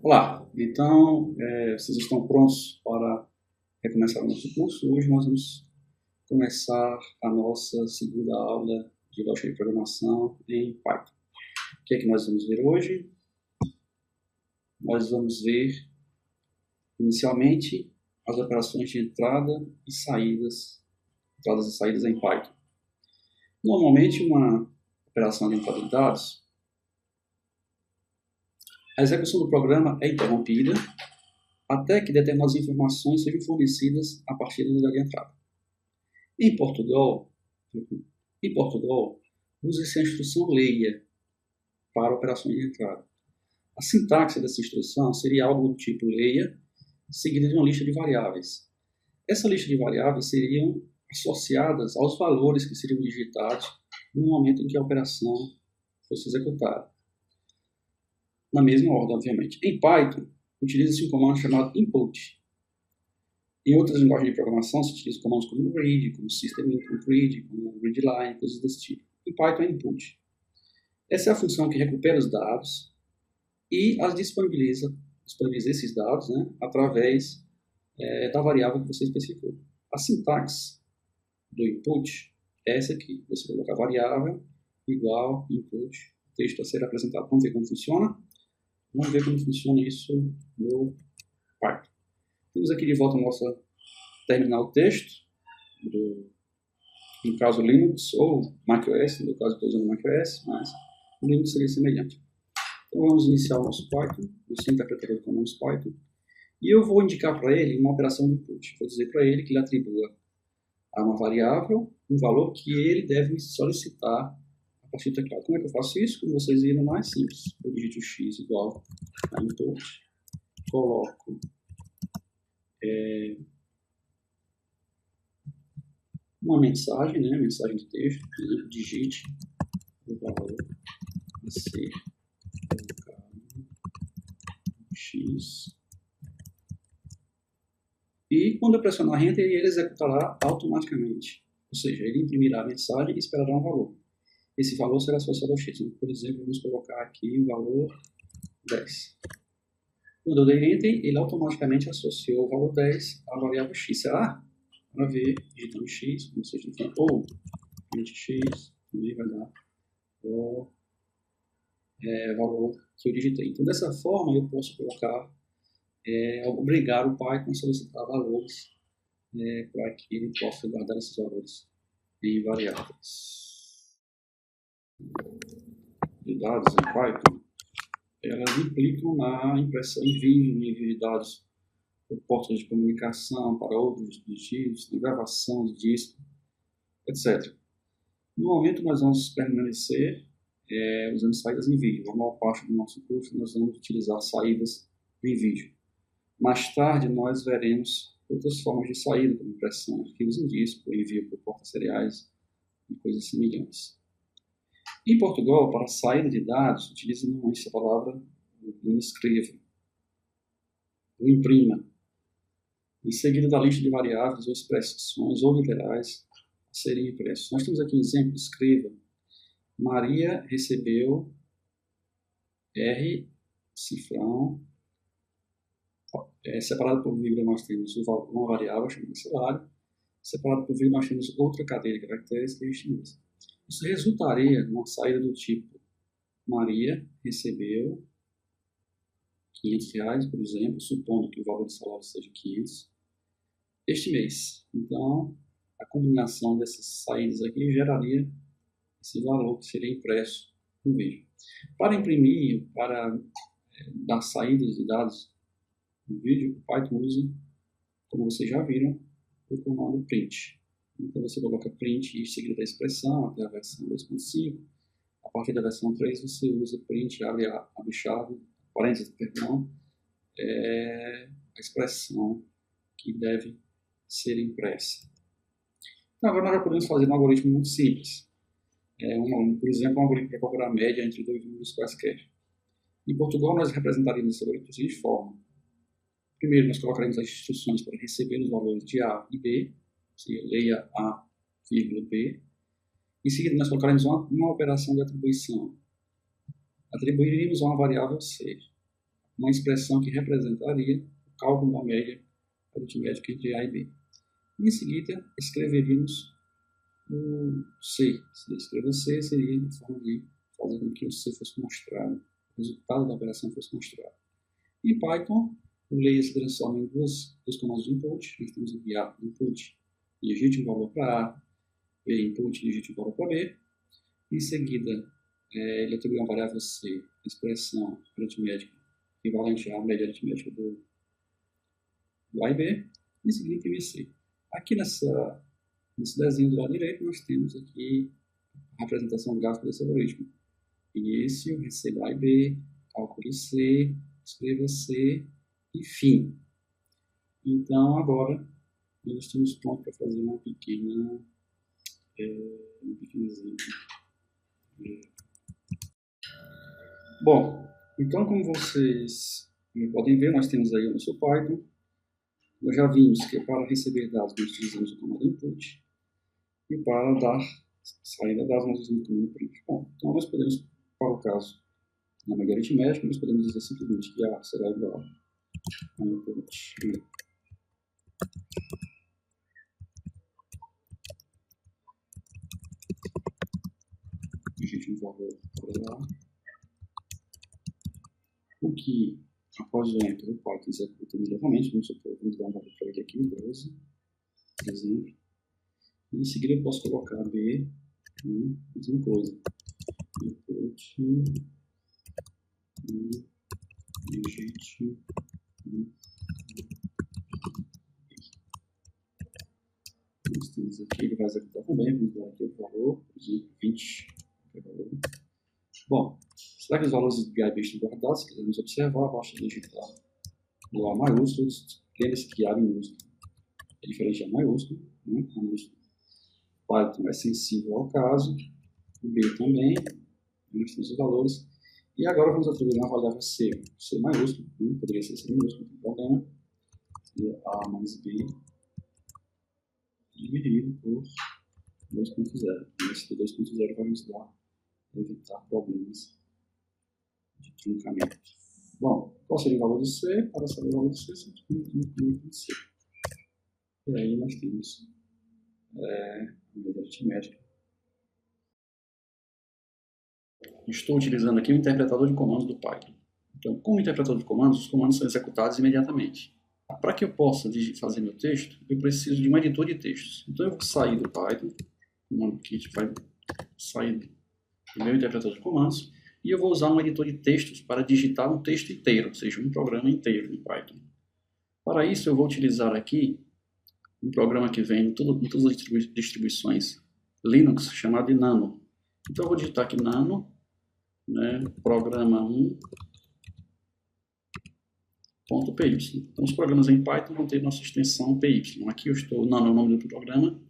Olá, então vocês estão prontos para recomeçar o nosso curso? Hoje nós vamos começar a nossa segunda aula de lógica de programação em Python. O que é que nós vamos ver hoje? Nós vamos ver, inicialmente, as operações de entradas e saídas em Python. Normalmente, uma operação de entrada de dados, a execução do programa é interrompida até que determinadas informações sejam fornecidas a partir da unidade de entrada. Em Portugal, usa-se a instrução leia para operações de entrada. A sintaxe dessa instrução seria algo do tipo leia, seguida de uma lista de variáveis. Essa lista de variáveis seriam associadas aos valores que seriam digitados no momento em que a operação fosse executada. Na mesma ordem, obviamente. Em Python, utiliza-se um comando chamado input. Em outras linguagens de programação, se utiliza comandos como read, como system.read, como readline, coisas desse tipo. Em Python é input. Essa é a função que recupera os dados e as disponibiliza esses dados, através da variável que você especificou. A sintaxe do input é essa aqui. Você coloca a variável igual input, texto a ser apresentado. Vamos ver como funciona? Vamos ver como funciona isso no Python. Temos aqui de volta a nossa terminal texto, no caso Linux ou macOS, no caso estou usando macOS, mas o Linux seria semelhante. Então vamos iniciar o nosso Python, nosso interpretador de comandos Python, e eu vou indicar para ele uma operação de input. Vou dizer para ele que ele atribua a uma variável um valor que ele deve solicitar a partir do teclado. Como é que eu faço isso? Como vocês viram, não é simples. Eu digito x igual a input, coloco uma mensagem, mensagem de texto, digite o valor a ser colocado x. E quando eu pressionar Enter, ele executará automaticamente. Ou seja, ele imprimirá a mensagem e esperará um valor. Esse valor será associado ao x. Então, por exemplo, vamos colocar aqui o valor 10. Quando eu dei Enter, ele automaticamente associou o valor 10 à variável x. Será? Para ver, digitando x, como vocês estão falando, ou print x, também vai dar o valor que eu digitei. Então, dessa forma, eu posso colocar, obrigar o Python a solicitar valores para que ele possa guardar esses valores em variáveis. De dados em Python, elas implicam na impressão em vídeo, no envio de dados por portas de comunicação para outros dispositivos, na gravação de disco, etc. No momento, nós vamos permanecer usando saídas em vídeo. A maior parte do nosso curso nós vamos utilizar saídas em vídeo. Mais tarde, nós veremos outras formas de saída, como impressão, arquivos em disco, envio por portas seriais e coisas semelhantes. Em Portugal, para saída de dados, utiliza normalmente a palavra não escreva, ou imprima, em seguida da lista de variáveis ou expressões ou literais a serem impressos. Nós temos aqui um exemplo, escreva. Maria recebeu R, cifrão, separado por vírgula nós temos uma variável chamada salário, separado por vírgula nós temos outra cadeia de caracteres que é estimulada. Isso resultaria numa saída do tipo Maria recebeu R$500, por exemplo, supondo que o valor do salário seja 500, este mês. Então, a combinação dessas saídas aqui geraria esse valor que seria impresso no vídeo. Para imprimir, para dar saídas de dados no vídeo, o Python usa, como vocês já viram, o comando print. Então, você coloca print em seguida da expressão até a versão 2.5. A partir da versão 3, você usa print, abre chave, parênteses, perdão, a expressão que deve ser impressa. Então, agora nós já podemos fazer um algoritmo muito simples. Por exemplo, um algoritmo para procurar a média entre dois números quaisquer. Em Portugal, nós representaríamos esse algoritmo da seguinte forma. Primeiro, nós colocaremos as instruções para receber os valores de A e B, se leia A, vírgula B. Em seguida, nós colocaremos uma operação de atribuição. Atribuiríamos a uma variável C. uma expressão que representaria o cálculo da média aritmética entre A e B. Em seguida, escreveríamos o C. Se escrever C, seria uma forma de fazer com que o C fosse mostrado, o resultado da operação fosse mostrado. Em Python, o layer se transforma em dois comandos de input. Nós temos enviar input, digite o valor para A, B input, digite o valor para B. Em seguida, ele atribui uma variável C, a expressão aritmética equivalente à média aritmética do A e B. Em seguida, imprime C. Aqui nesse desenho do lado direito, nós temos aqui a representação gráfica desse algoritmo. Início, receba A e B, calcule C, escreva C e fim. Então, agora, nós estamos prontos para fazer um pequeno exemplo. Bom, então, como vocês podem ver, nós temos aí o nosso Python. Nós já vimos que para receber dados nós utilizamos o comando input e para dar saída dados nós usamos o comando print. Bom, então nós podemos, para o caso na média aritmética, nós podemos dizer simplesmente que A será igual a input digite um valor para A, o que após o enter o Python executa imediatamente. Vamos supor, vamos dar um valor para ele aqui, 12, por exemplo. E em seguida eu posso colocar B, mesma coisa, input, digite, nós temos aqui, ele vai executar também, vamos dar aqui o valor, por exemplo, 20, Bom, será que os valores de A e B estão guardados? Se quisermos observar, basta digitar o A maiúsculo, lembre-se que A minúsculo é diferente de A maiúsculo, né? A minúsculo. Python é sensível ao caso, o B também, nós temos os valores. E agora vamos atribuir uma variável C, C maiúsculo, poderia ser C minúsculo, não tem problema. Seria A mais B dividido por 2.0. Esse 2.0 vai nos dar, evitar problemas de truncamento. Bom, qual seria o valor de C? Para saber o valor de C, simplesmente de C. E aí nós temos a média aritmética. Estou utilizando aqui o interpretador de comandos do Python. Então, com o interpretador de comandos, os comandos são executados imediatamente. Para que eu possa fazer meu texto, eu preciso de um editor de textos. Então, eu vou sair do Python, o comando kit vai sair do meu interpretador de comandos, e eu vou usar um editor de textos para digitar um texto inteiro, ou seja, um programa inteiro em Python. Para isso, eu vou utilizar aqui um programa que vem em todas as distribuições Linux, chamado de Nano. Então, eu vou digitar aqui Nano, né, programa 1.py. Então, os programas em Python vão ter nossa extensão py. Aqui eu estou, Nano é o nome do programa,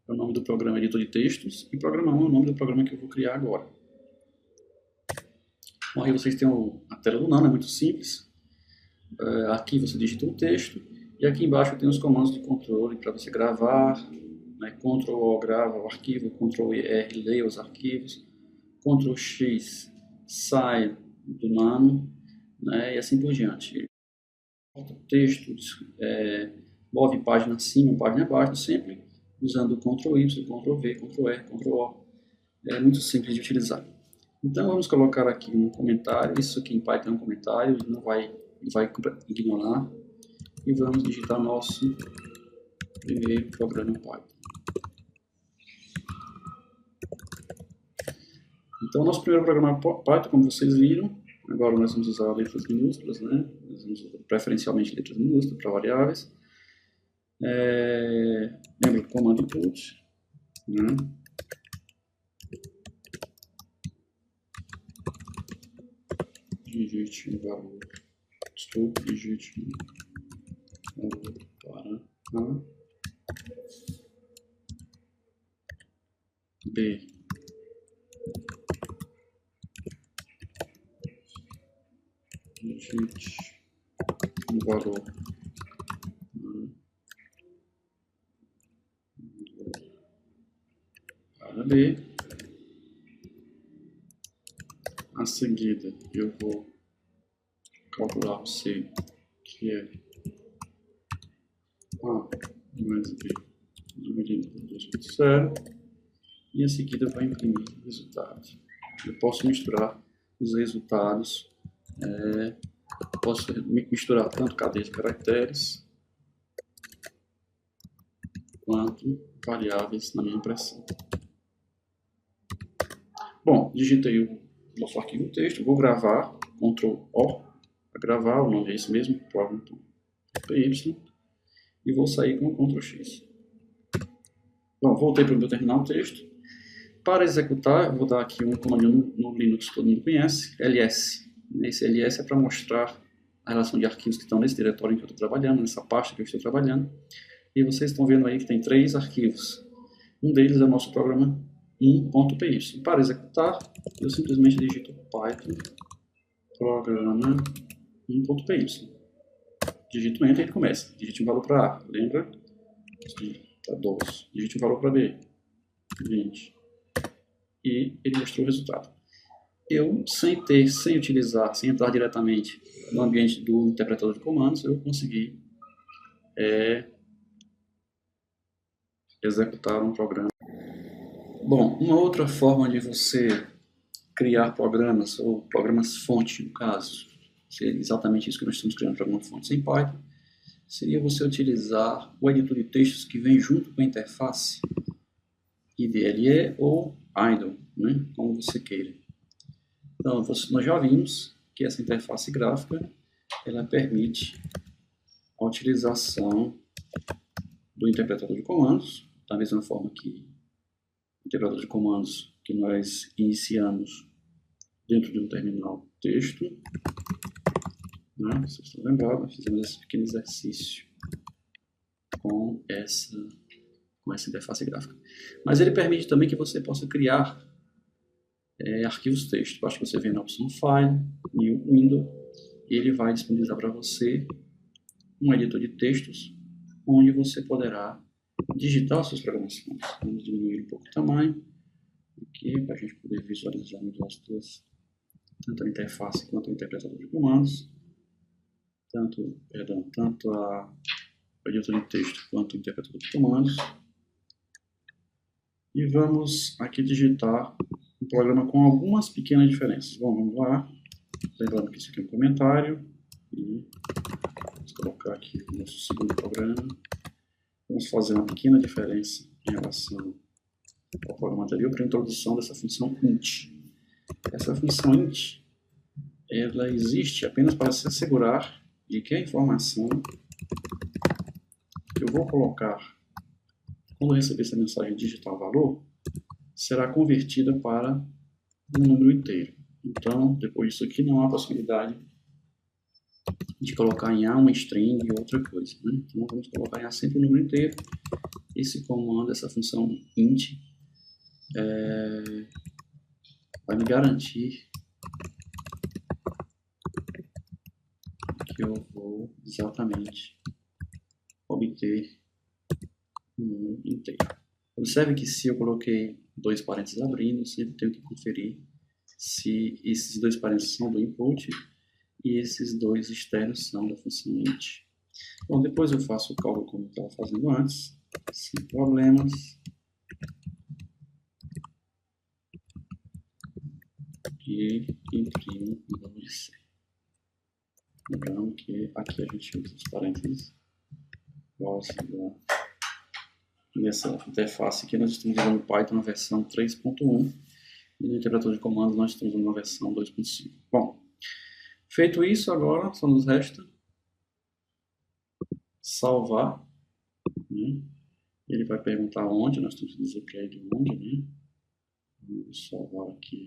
é o nome do programa editor de textos, e programa 1 é o nome do programa que eu vou criar agora. Bom, aí vocês têm a tela do Nano, é muito simples. Aqui você digita um texto, e aqui embaixo tem os comandos de controle para você gravar, né, Ctrl+O grava o arquivo, Ctrl+R lê os arquivos, Ctrl+X sai do Nano, né, e assim por diante. Texto, move página acima, página abaixo, sempre usando Ctrl+Y, Ctrl+V, Ctrl+R, Ctrl+O. É muito simples de utilizar. Então vamos colocar aqui um comentário. Isso aqui em Python é um comentário, ele vai ignorar. E vamos digitar nosso primeiro programa Python. Então, nosso primeiro programa Python, como vocês viram, agora nós vamos usar letras minúsculas, né? Nós vamos usar preferencialmente letras minúsculas para variáveis. Lembra do comando input, né? Digite o valor, digite o valor para A, B, digite o valor para B. A seguida eu vou calcular o C, que é A mais B dividido por 2.0, e em seguida vai imprimir o resultado. Eu posso misturar os resultados, posso misturar tanto cadeia de caracteres quanto variáveis na minha impressão. Bom, digitei o nosso arquivo texto, vou gravar, Ctrl+O, para gravar, o nome é esse mesmo, program.py, e vou sair com Ctrl+X. Bom, voltei para o meu terminal texto. Para executar, eu vou dar aqui um comando no Linux que todo mundo conhece, ls. Esse ls é para mostrar a relação de arquivos que estão nesse diretório em que eu estou trabalhando, nessa pasta que eu estou trabalhando. E vocês estão vendo aí que tem 3 arquivos. Um deles é o nosso programa 1.py. Para executar, eu simplesmente digito Python programa 1.py. Digito Enter e ele começa. Digite um valor para A, lembra? Para 12. Digite um valor para B, 20. E ele mostrou o resultado. Eu, sem utilizar, sem entrar diretamente no ambiente do interpretador de comandos, eu consegui executar um programa. Bom, uma outra forma de você criar programas, ou programas fonte, no caso, seria exatamente isso que nós estamos criando, programas fontes em Python, seria você utilizar o editor de textos que vem junto com a interface IDLE ou IDLE, né, como você queira. Então, nós já vimos que essa interface gráfica ela permite a utilização do interpretador de comandos, da mesma forma que o interpretador de comandos que nós iniciamos dentro de um terminal texto. Né? Vocês estão lembrados, fizemos esse pequeno exercício com essa interface gráfica. Mas ele permite também que você possa criar arquivos texto. Basta que você venha na opção File, New Window, e ele vai disponibilizar para você um editor de textos, onde você poderá digitar as suas programações. Vamos diminuir um pouco o tamanho aqui para a gente poder visualizar as duas, tanto a interface quanto o interpretador de comandos, tanto o editor de texto quanto o interpretador de comandos. E vamos aqui digitar um programa com algumas pequenas diferenças. Bom, vamos lá. Lembrando que isso aqui é um comentário. E vamos colocar aqui o nosso segundo programa. Vamos fazer uma pequena diferença em relação ao programa anterior para a introdução dessa função int. Essa função int, ela existe apenas para se assegurar de que a informação que eu vou colocar quando eu receber essa mensagem digital valor, será convertida para um número inteiro. Então, depois disso aqui, não há possibilidade de colocar em A uma string e outra coisa. Né? Então, vamos colocar em A sempre o número inteiro. Esse comando, essa função int, vai me garantir que eu vou exatamente obter um número inteiro. Observe que se eu coloquei 2 parênteses abrindo, eu sempre tenho que conferir se esses 2 parênteses são do input e esses 2 externos são da função int. Bom, depois eu faço o cálculo como eu estava fazendo antes, sem problemas. E imprimo o valor de C. Lembrando que aqui a gente usa os parênteses nessa interface aqui nós estamos usando Python na versão 3.1 e no interpretador de comandos nós estamos usando a versão 2.5. Bom, feito isso, agora só nos resta salvar. Né? Ele vai perguntar onde, nós temos que dizer para ele onde. Né? Vamos salvar aqui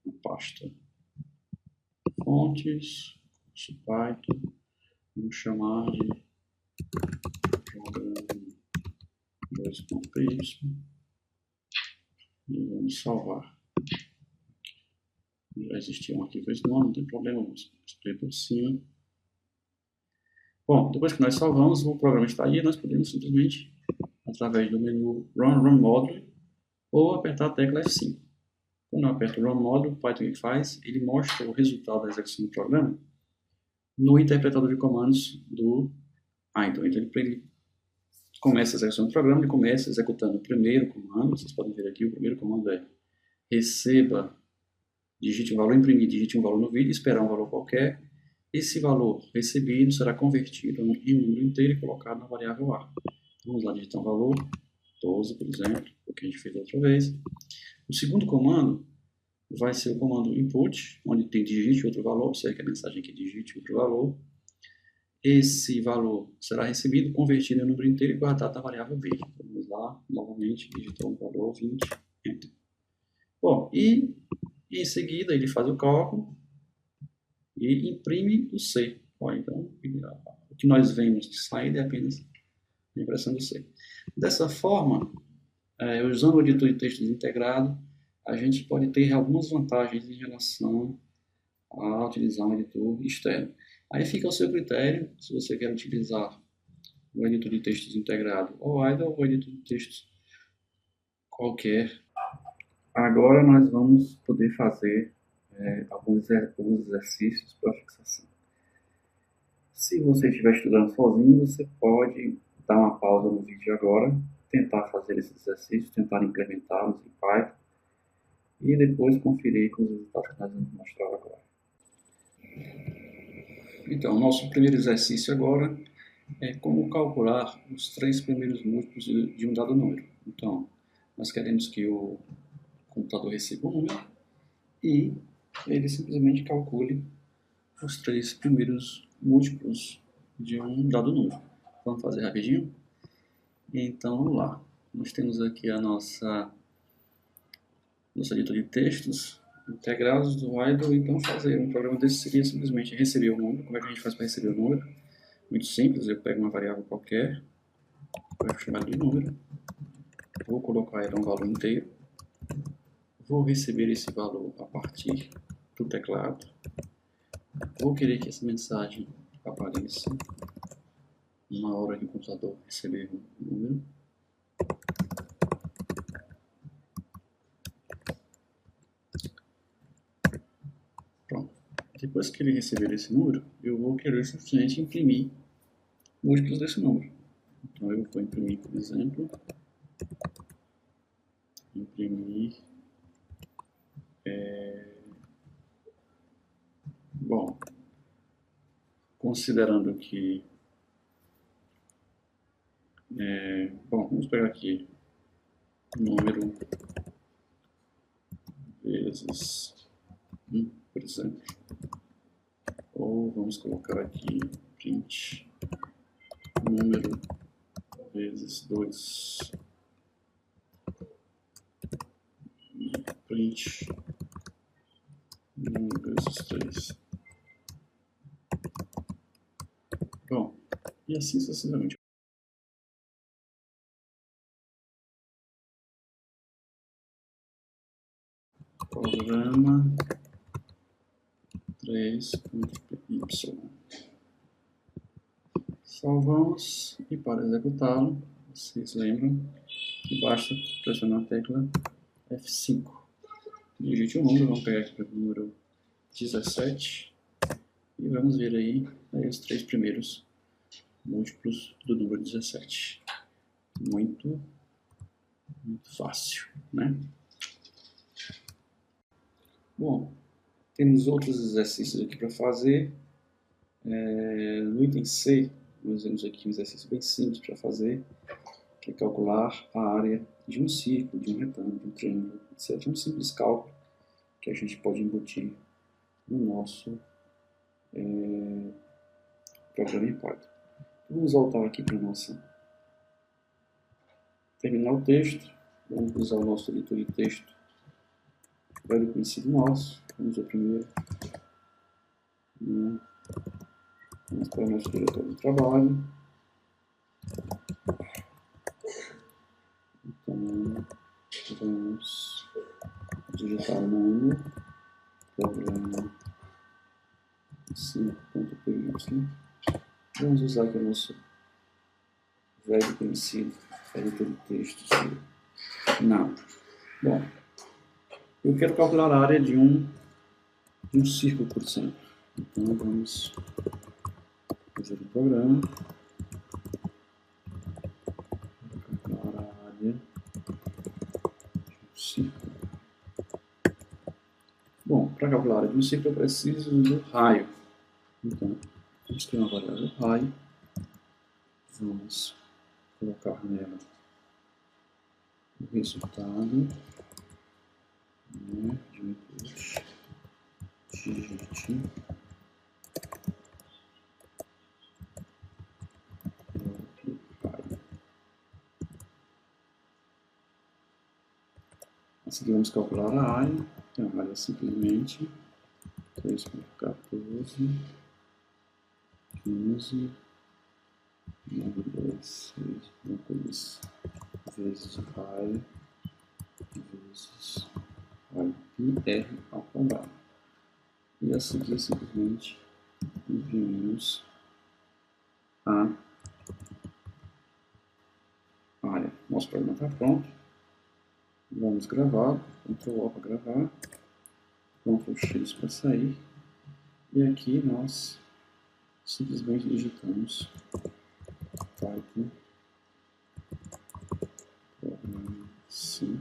na pasta fontes, curso Python, vamos chamar de programa 2.py e vamos salvar. Já existia um arquivo esse nome, não tem problema, vamos escolher por cima. Bom, depois que nós salvamos, o programa está aí, nós podemos simplesmente, através do menu Run Module, ou apertar a tecla F5. Quando eu aperto Run Module, o Python que faz? Ele mostra o resultado da execução do programa no interpretador de comandos do idle. Então, ele começa a execução do programa, ele começa executando o primeiro comando. Vocês podem ver aqui, o primeiro comando é receba, digite um valor, imprimir, digite um valor no vídeo, esperar um valor qualquer. Esse valor recebido será convertido em um número inteiro e colocado na variável A. Vamos lá digitar um valor, 12, por exemplo, o que a gente fez da outra vez. O segundo comando vai ser o comando input, onde tem digite outro valor, observe que a mensagem aqui digite outro valor. Esse valor será recebido, convertido em um número inteiro e guardado na variável B. Vamos lá, novamente, digitar um valor 20, enter. Bom, e em seguida ele faz o cálculo e imprime o C. Então, o que nós vemos de saída é apenas a impressão do C. Dessa forma, usando o editor de textos integrado, a gente pode ter algumas vantagens em relação a utilizar um editor externo. Aí fica ao seu critério, se você quer utilizar o editor de textos integrado ou idle ou editor de textos qualquer. Agora nós vamos poder fazer alguns exercícios para fixação. Se você estiver estudando sozinho, você pode dar uma pausa no vídeo agora, tentar fazer esses exercícios, tentar implementá-los em Python e depois conferir com os resultados que nós vamos mostrar agora. Então, nosso primeiro exercício agora é como calcular os 3 primeiros múltiplos de um dado número. Então, nós queremos que o computador receba um número e ele simplesmente calcule os 3 primeiros múltiplos de um dado número. Vamos fazer rapidinho? Então, vamos lá. Nós temos aqui a nosso editor de textos integrados do idle. Então, fazer um programa desse seria simplesmente receber o número. Como é que a gente faz para receber o número? Muito simples, eu pego uma variável qualquer, vou chamar de número, vou colocar ela um valor inteiro, vou receber esse valor a partir do teclado, vou querer que essa mensagem apareça na hora que o computador receber o número. Pronto. Depois que ele receber esse número, eu vou querer simplesmente imprimir múltiplos desse número. Então eu vou imprimir, por exemplo, bom, considerando que bom, vamos pegar aqui número vezes 1, por exemplo, ou vamos colocar aqui print número vezes 2 e print número vezes 3. Bom, e assim sucessivamente. Programa 3.py. Salvamos e para executá-lo, vocês lembram que basta pressionar a tecla F5. Digite o número, vamos pegar aqui o número 17 e vamos ver aí os 3 primeiros múltiplos do número 17. Muito fácil, né? Bom, temos outros exercícios aqui para fazer. No item C, nós vemos aqui um exercício bem simples para fazer, que é calcular a área de um círculo, de um retângulo, de um triângulo, etc. Um simples cálculo que a gente pode embutir no nosso programa em Python. Vamos voltar aqui para terminar o texto. Vamos usar o nosso editor de texto velho conhecido nosso. Vamos ao primeiro. Vamos para o nosso diretório de trabalho. Então, vamos digitar o nome, programa 5.py. Vamos usar aqui o nosso velho conhecido editor de textos. Não. Bom, eu quero calcular a área de um círculo, por exemplo. Então vamos programa. Calcular a área de um círculo. Bom, para calcular a área de um círculo eu preciso do raio. Então, vamos ter uma variável raio. Vamos colocar nela o resultado, né, de input, digit, raio. A seguir vamos calcular a área. Então, a área é simplesmente 3.14, 15, 926, vezes raio, vezes raio πr ao quadrado. E a seguir simplesmente imprimimos a área. Nosso programa está pronto. Vamos gravar, Ctrl O para gravar, Ctrl X para sair. E aqui nós simplesmente digitamos Python programa 5.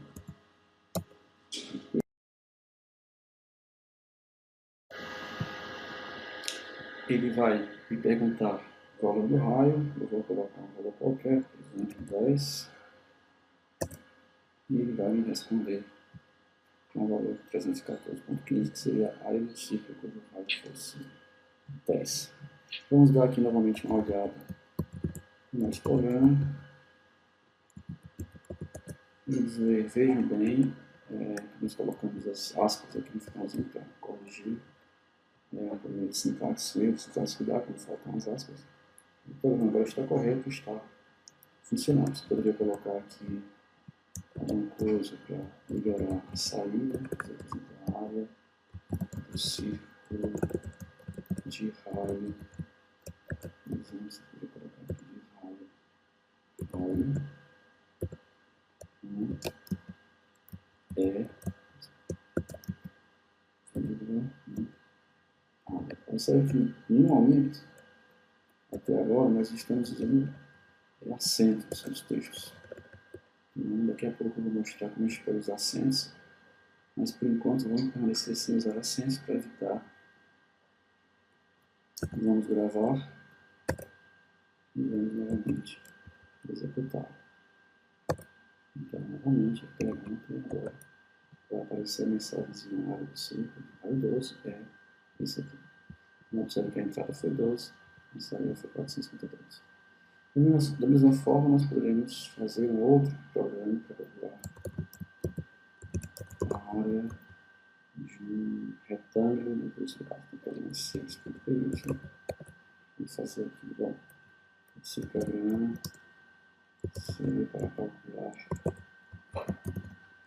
Ele vai me perguntar o valor do raio, eu vou colocar um valor qualquer, por exemplo 10, e ele vai me responder com o valor 314.15, que seria a área do círculo quando o raio fosse 10. Vamos dar aqui novamente uma olhada no nosso programa. Vejam bem, nós colocamos as aspas aqui no finalzinho para corrigir a primeira sintaxe, cuidar quando faltam as aspas. O programa agora está correto, está funcionando. Você poderia colocar aqui alguma coisa para melhorar a saída, por exemplo, a área do círculo de raio. Vamos colocar aqui de raio. Percebe que, no momento, até agora, nós estamos usando acentos nos textos. Daqui a pouco eu vou mostrar como a gente pode usar acentos, mas por enquanto vamos permanecer sem usar acentos para evitar. Vamos gravar e vamos novamente executar. Então, novamente, a pergunta agora vai aparecer a mensagem na área do círculo, raio 12 é isso aqui. Observe que a entrada foi 12, a saída foi 453. Da mesma forma, nós poderíamos fazer um outro programa para calcular a área de um retângulo no curso caso do programa 6.py. Vamos fazer aqui, bom, esse programa seria para calcular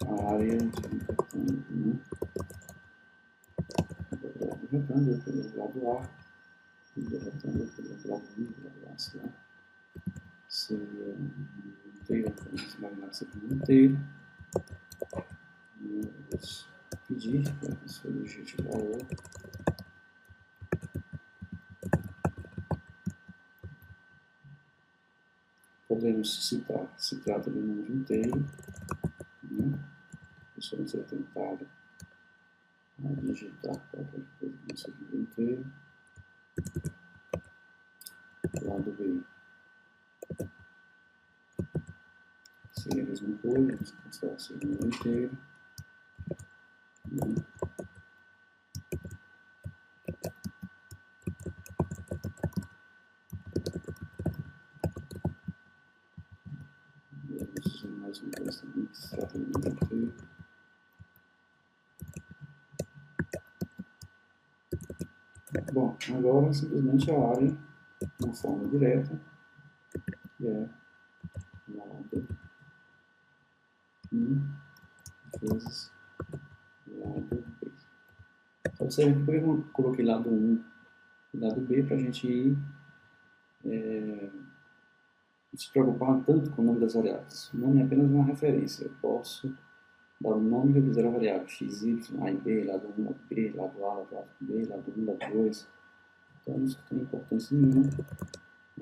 a área de um retângulo, do retângulo pelo lado A, e do retângulo pelo lado B, do lado A, sei lá. Seria um inteiro, vamos imaginar que seria um inteiro. Vamos pedir para a pessoa digite o valor. Podemos citar, se trata de um número inteiro, né? A pessoa não será tentada a digitar qualquer coisa que não seja um inteiro. Lado B seria a mesma coisa, vamos considerar ser um número inteiro. Né? Vamos fazer mais uma coisa também que se trata de um número inteiro. Bom, agora simplesmente a área, de uma forma direta, que é lado 1 vezes lado B. Observe que eu coloquei lado 1 e lado B para a gente ir se preocupar tanto com o nome das variáveis. O nome é apenas uma referência. Eu posso dar o nome que eu quiser à variável, x, y, a e b, lado 1, lado b, lado a, lado B, lado 1, lado 2. Então isso não tem importância nenhuma.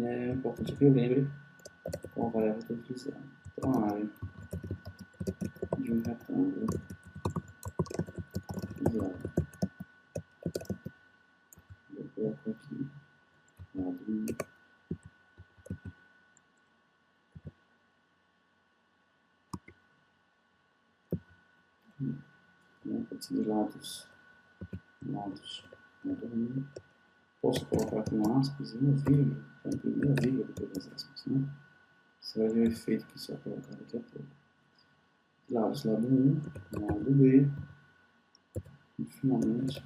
É importante que eu lembre qual variável eu estou utilizando. Então, a área de um retângulo usado. Eu coloco aqui lado 1, pode ser de lados, lado 1. Posso colocar aqui um aspas e uma vírgula, então a primeira vírgula depois das aspas, né? Você vai ver o efeito que isso vai colocar daqui a pouco. Lados, lado 1, lado B, e finalmente,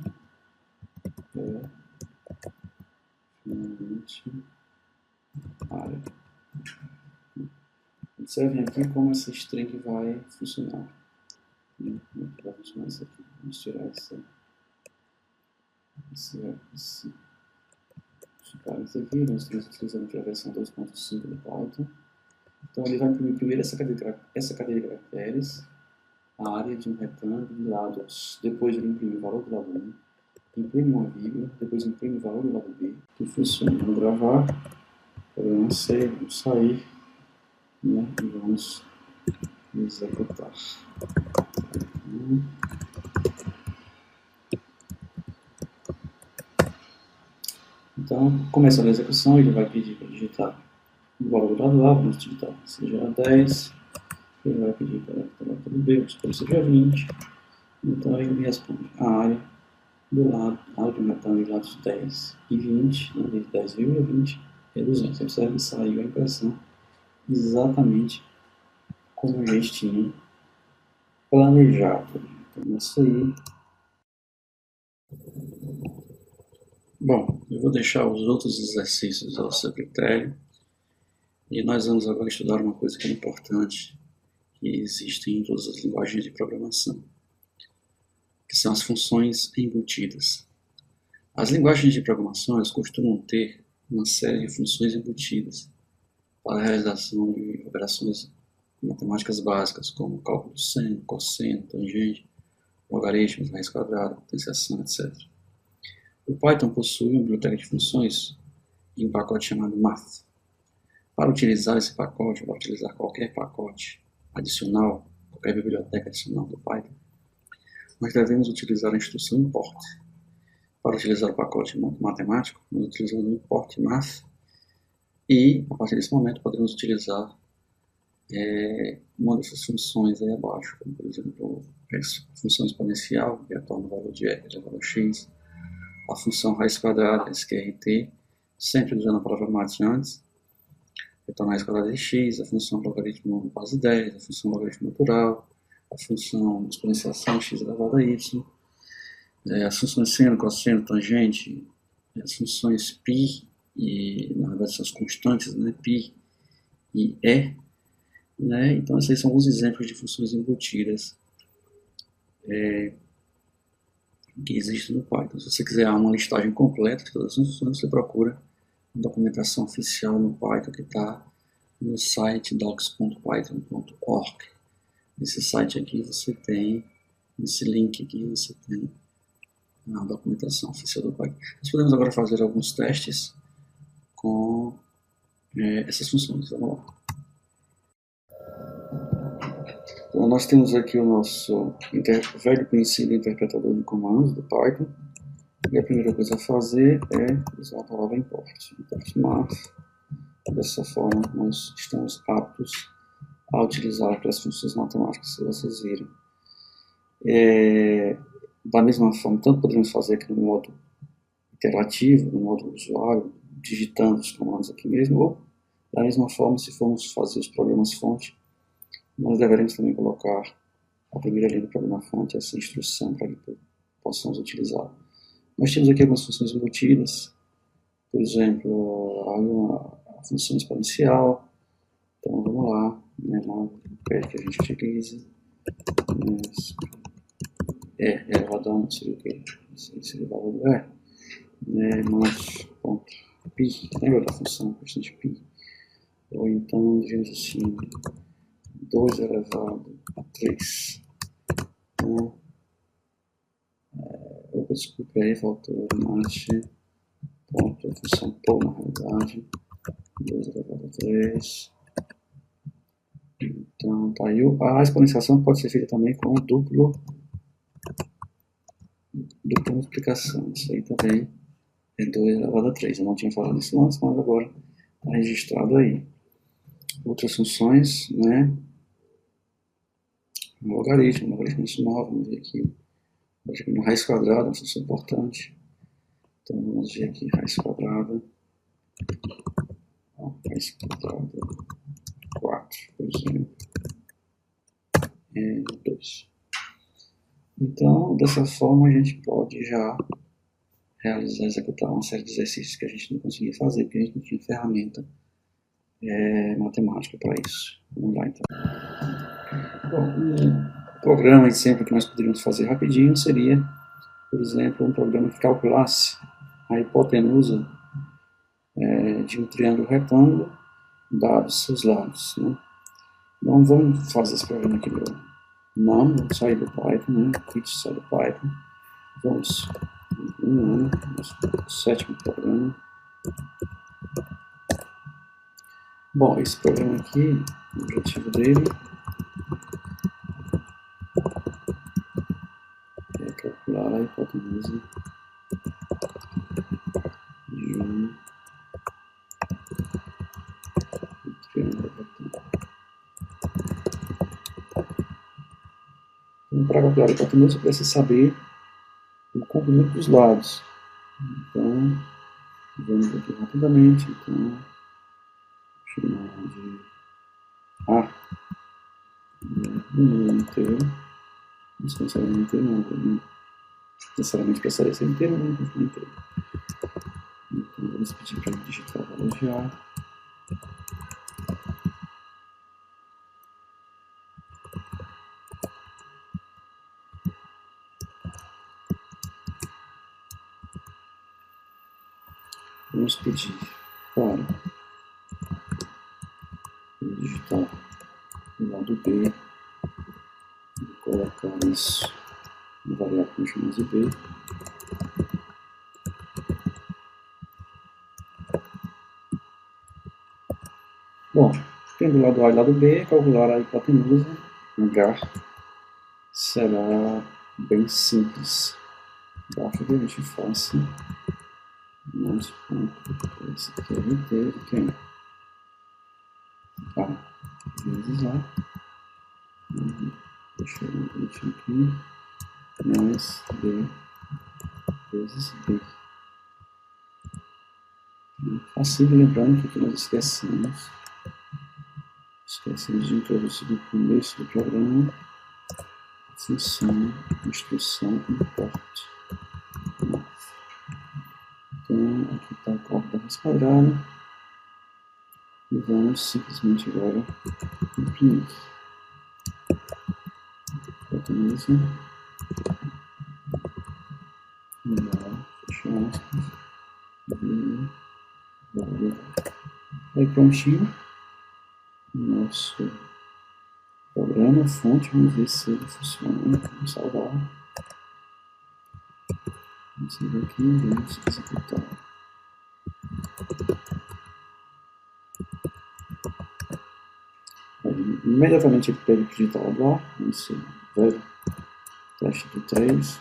área. Observem aqui como essa string vai funcionar. Como é que vai funcionar isso aqui? Vamos tirar esse parênteses aqui. Nós estamos utilizando aqui a versão 2.5 do Python. Então ele vai imprimir primeiro essa cadeia de caracteres, a área de um retângulo de lados. Depois ele imprime o valor do lado 1, imprime uma vírgula, depois imprime o valor do lado B, que funciona. Vamos gravar, programa C, vamos sair, né, e vamos executar. Então, começando a execução, ele vai pedir para digitar o valor do lado A, vamos digitar seja 10, ele vai pedir para o lado B, vamos supor que seja 20, então ele me responde a área do lado, a área de um retângulo de lados 10 e 20, né, de 10,20 é 200. Você observa que saiu a impressão exatamente como a gente tinha planejado. Então, isso aí. Bom, eu vou deixar os outros exercícios ao seu critério. E nós vamos agora estudar uma coisa que é importante, que existe em todas as linguagens de programação, que são as funções embutidas. As linguagens de programação elas costumam ter uma série de funções embutidas para a realização de operações matemáticas básicas, como cálculo do seno, cosseno, tangente, logaritmos, raiz quadrada, potenciação, etc. O Python possui uma biblioteca de funções em um pacote chamado math. Para utilizar esse pacote, para utilizar qualquer pacote adicional, qualquer biblioteca adicional do Python, nós devemos utilizar a instrução import. Para utilizar o pacote matemático, nós utilizamos o import math e, a partir desse momento, podemos utilizar uma dessas funções aí abaixo, como, por exemplo, a função exponencial, que retorna o valor de elevado a x, a função raiz quadrada, SQRT, sempre usando a palavra math antes, retornar a raiz quadrada de x, a função logaritmo base 10, a função logaritmo natural, a função exponenciação x elevado a y, as funções seno, cosseno, tangente, as funções π, e na verdade são as constantes, né, π e e, né? Então esses são alguns exemplos de funções embutidas que existem no Python. Se você quiser uma listagem completa de todas as funções, você procura a documentação oficial no Python que está no site docs.python.org. Nesse site aqui você tem, nesse link aqui você tem a documentação oficial do Python. Nós podemos agora fazer alguns testes com essas funções. Vamos lá. Então, nós temos aqui o nosso velho conhecido interpretador de comandos do Python. E a primeira coisa a fazer é usar a palavra import. Import math. Dessa forma, nós estamos aptos a utilizar para as funções matemáticas que vocês viram. Da mesma forma, tanto podemos fazer aqui no modo interativo, no modo usuário, digitando os comandos aqui mesmo, ou da mesma forma, se formos fazer os programas fonte, nós deveremos também colocar a primeira linha do programa fonte, essa instrução para que possamos utilizar. Nós temos aqui algumas funções embutidas, por exemplo, a função exponencial. Então vamos lá, né, lá pede que a gente utilize. Elevado a 1 seria o que? Seria o valor do mais ponto pi, lembra da função constante pi? Ou então, digamos assim, 2 elevado a 3. Opa, desculpa aí, faltou mais ponto, a função pô na realidade. 2 elevado a 3. Então, tá aí. A exponenciação pode ser feita também com dupla multiplicação. Isso aí também é 2 elevado a 3. Eu não tinha falado isso antes, mas agora está registrado aí. Outras funções, né? Logaritmo racional, vamos ver aqui. No raiz quadrada, uma função importante. Então vamos ver aqui raiz quadrada. Raiz quadrada 4, por exemplo. É 2. Então, dessa forma, a gente pode já executar uma série de exercícios que a gente não conseguia fazer, porque a gente não tinha ferramenta matemática para isso. Vamos lá, então. Bom, um programa de sempre que nós poderíamos fazer rapidinho seria, por exemplo, um programa que calculasse a hipotenusa de um triângulo retângulo, dados seus lados, né? Então, vamos fazer esse programa aqui vamos sair do Python, né? Quit sai do Python. Vamos nosso sétimo programa. Bom, esse programa aqui, o objetivo dele é calcular a hipotenusa de um triângulo retângulo. Então, para calcular a hipotenusa, precisa saber o comprimento dos lados. Então, vamos aqui rapidamente. Então, chamar de A, número inteiro. Não necessariamente inteiro, não necessariamente precisaria ser inteiro, não continua inteiro. Então, vamos pedir para digitar o valor de A. Vamos pedir para digitar o lado B e colocar isso no variável que chamamos de B. Bom, tendo o lado A e o lado B, calcular a hipotenusa, H, será bem simples. Basta que a gente faça nosso ponto, esse aqui é inteiro, que é A vezes A, deixa eu ver aqui, mais B vezes B. Assim, lembrando que aqui nós esquecemos de introduzir no começo do programa a função instrução import. Então, aqui está o cálculo da raiz quadrada e vamos simplesmente agora imprimir. Hipotenusa, fecha aspas, e valor. Aí prontinho, nosso programa, fonte, vamos ver se ele funciona. Vamos salvar. Vamos ver aqui, vamos executar. Aí, imediatamente ele pede para digitar lá, vamos ser velho teste do 3,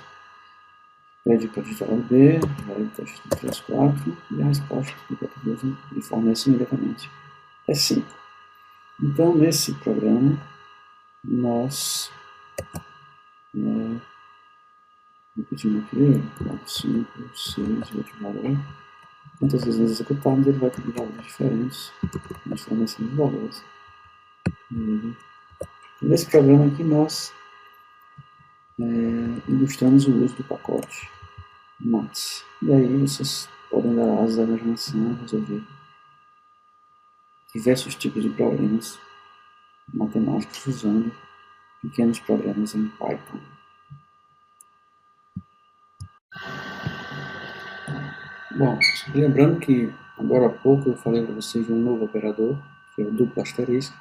pede para digitar o B, velho teste do 3, 4, e a resposta do hipotenusa ele fornece imediatamente. É 5. Então, nesse programa, nós repetimos aqui, 4, 5, 6, outro valor. Quantas vezes nós executarmos, ele vai ter valores diferentes, nós fornecemos valores. Nesse programa aqui, nós ilustramos o uso do pacote MATS. E aí vocês podem dar asas à imaginação e resolver diversos tipos de problemas matemáticos usando pequenos programas em Python. Bom, lembrando que agora há pouco eu falei para vocês de um novo operador, que é o duplo asterisco,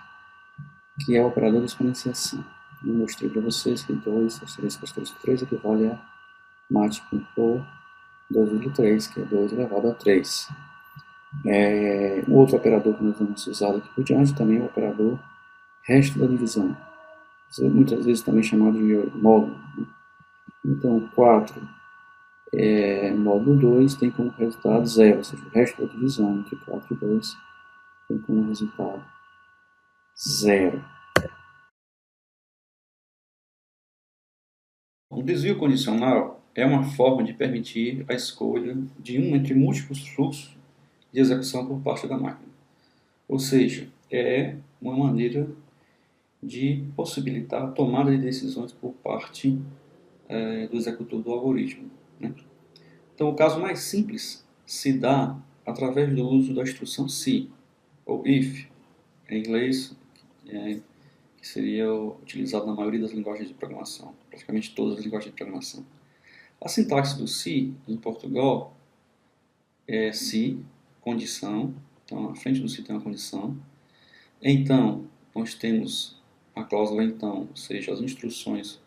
que é o operador de exponenciação. Eu mostrei para vocês que 2 asterisco asterisco 3 equivale a mat por 2,3, que é 2 elevado a 3. O outro operador que nós vamos usar aqui por diante também é o operador resto da divisão, muitas vezes também chamado de módulo. Então, 4 módulo 2 tem como resultado 0, ou seja, o resto da divisão entre 4 e 2 tem como resultado 0. O desvio condicional é uma forma de permitir a escolha de um entre múltiplos fluxos de execução por parte da máquina. Ou seja, é uma maneira de possibilitar a tomada de decisões por parte do executor do algoritmo. Né? Então, o caso mais simples se dá através do uso da instrução se, ou if, em inglês, que seria utilizado na maioria das linguagens de programação, praticamente todas as linguagens de programação. A sintaxe do se, em Portugal, é se, condição, então, à frente do se tem uma condição. Então, nós temos a cláusula então, ou seja, as instruções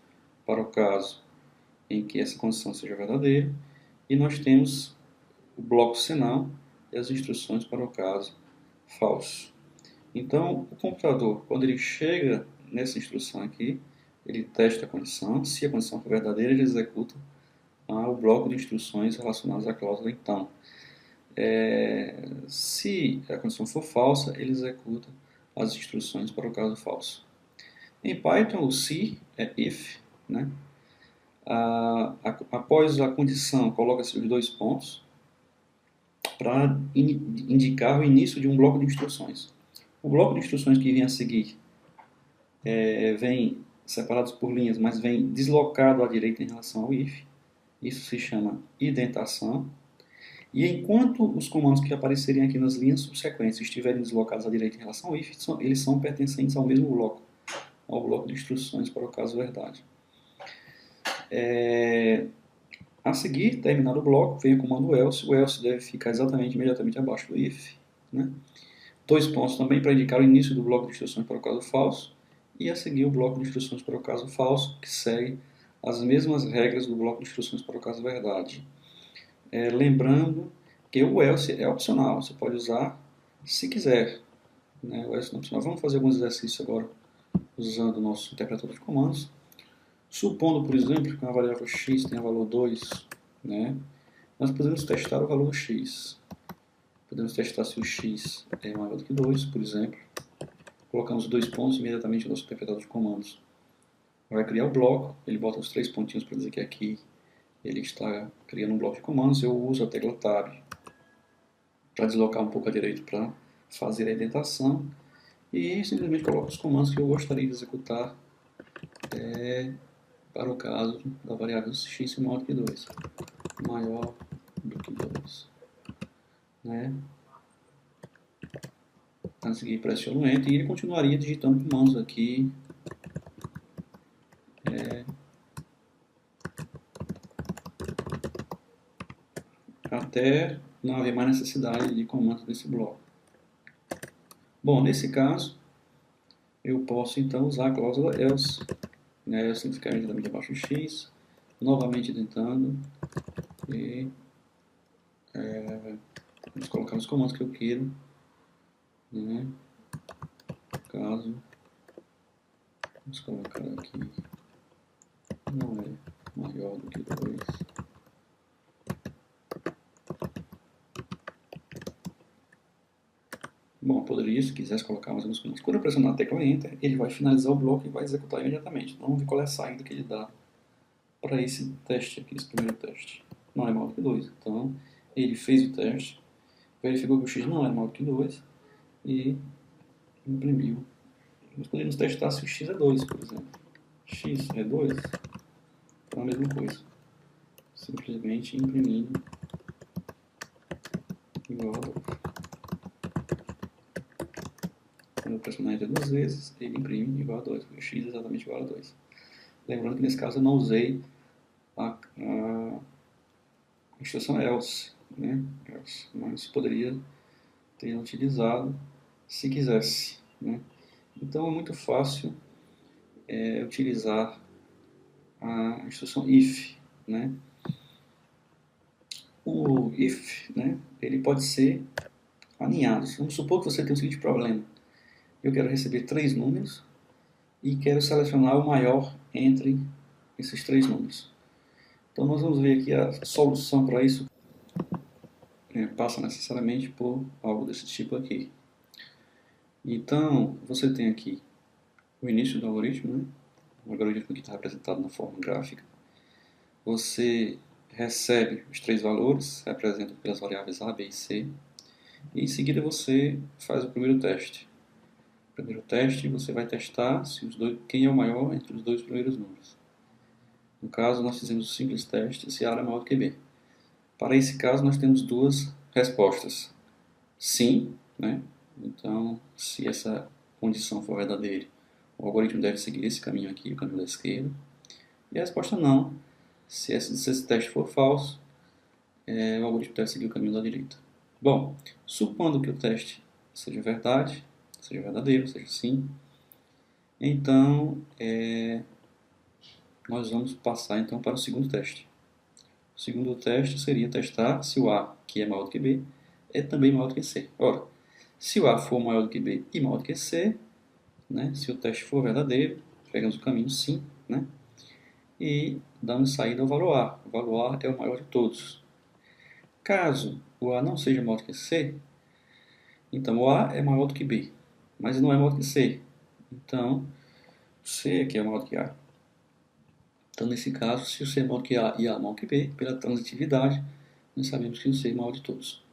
para o caso em que essa condição seja verdadeira, e nós temos o bloco senão e as instruções para o caso falso. Então, o computador, quando ele chega nessa instrução aqui, ele testa a condição, se a condição for verdadeira, ele executa o bloco de instruções relacionadas à cláusula então. Se a condição for falsa, ele executa as instruções para o caso falso. Em Python, o se é if, né? Após a condição, coloca-se os dois pontos para indicar o início de um bloco de instruções. O bloco de instruções que vem a seguir vem separados por linhas, mas vem deslocado à direita em relação ao if. Isso se chama indentação. E enquanto os comandos que aparecerem aqui nas linhas subsequentes estiverem deslocados à direita em relação ao if, eles são pertencentes ao mesmo bloco, ao bloco de instruções para o caso verdade. A seguir, terminado o bloco, vem o comando else. O else deve ficar exatamente, imediatamente abaixo do if. Né? Dois pontos também para indicar o início do bloco de instruções para o caso falso. E a seguir o bloco de instruções para o caso falso, que segue as mesmas regras do bloco de instruções para o caso verdade. Lembrando que o else é opcional, você pode usar se quiser. Né? O else não é opcional. Vamos fazer alguns exercícios agora usando o nosso interpretador de comandos. Supondo, por exemplo, que uma variável x tenha valor 2, né? Nós podemos testar o valor do x. Podemos testar se o x é maior do que 2, por exemplo. Colocamos dois pontos imediatamente no nosso interpretador de comandos. Vai criar o bloco, ele bota os 3 pontinhos para dizer que aqui ele está criando um bloco de comandos. Eu uso a tecla Tab para deslocar um pouco à direita para fazer a indentação. E simplesmente coloco os comandos que eu gostaria de executar para o caso da variável x maior do que 2. Maior do que 2. Né? A seguir pressiono Enter e ele continuaria digitando comandos aqui. Até não haver mais necessidade de comandos nesse bloco. Bom, nesse caso, eu posso então usar a cláusula else. Né? Else significa imediatamente abaixo de x, novamente tentando e vamos colocar os comandos que eu quero. Né? Caso, vamos colocar aqui, não é maior do que 2. Bom, poderia, se quisesse, colocar mais alguns comandos. Quando eu pressionar a tecla Enter, ele vai finalizar o bloco e vai executar imediatamente. Então, vamos ver qual é a saída que ele dá para esse teste aqui, esse primeiro teste. Não é maior do que 2. Então, ele fez o teste, verificou que o x não é maior do que 2 e imprimiu. Nós poderíamos testar se o x é 2, por exemplo. X é 2, então é a mesma coisa. Simplesmente imprimindo igual a 2. Quando eu pressionar Enter duas vezes, ele imprime igual a 2, porque o x é exatamente igual a 2. Lembrando que nesse caso eu não usei a instrução else, né? Else, mas poderia ter utilizado se quisesse. Né? Então é muito fácil utilizar a instrução if. Né? O if, né, ele pode ser alinhados. Vamos supor que você tem o seguinte problema. Eu quero receber 3 números e quero selecionar o maior entre esses 3 números. Então nós vamos ver aqui a solução para isso. Passa necessariamente por algo desse tipo aqui. Então, você tem aqui o início do algoritmo, né? O algoritmo que está representado na forma gráfica. Você recebe os 3 valores, representados pelas variáveis A, B e C, e em seguida você faz o primeiro teste. O primeiro teste você vai testar se quem é o maior entre os 2 primeiros números. No caso, nós fizemos o simples teste se A é maior do que B. Para esse caso, nós temos 2 respostas. Sim, né? Então, se essa condição for verdadeira, o algoritmo deve seguir esse caminho aqui, o caminho da esquerda. E a resposta não. Se esse teste for falso, o algoritmo deve seguir o caminho da direita. Bom, supondo que o teste seja verdade, seja verdadeiro, seja sim, então nós vamos passar então para o segundo teste. O segundo teste seria testar se o A, que é maior do que B, é também maior do que C. Ora, se o A for maior do que B e maior do que C, né, se o teste for verdadeiro, pegamos o caminho sim, né, e damos saída ao valor A. O valor A é o maior de todos. Caso o A não seja maior do que C, então o A é maior do que B, mas não é maior do que C. Então, C aqui é maior do que A. Então, nesse caso, se o C é maior do que A e A é maior do que B, pela transitividade, nós sabemos que o C é maior de todos.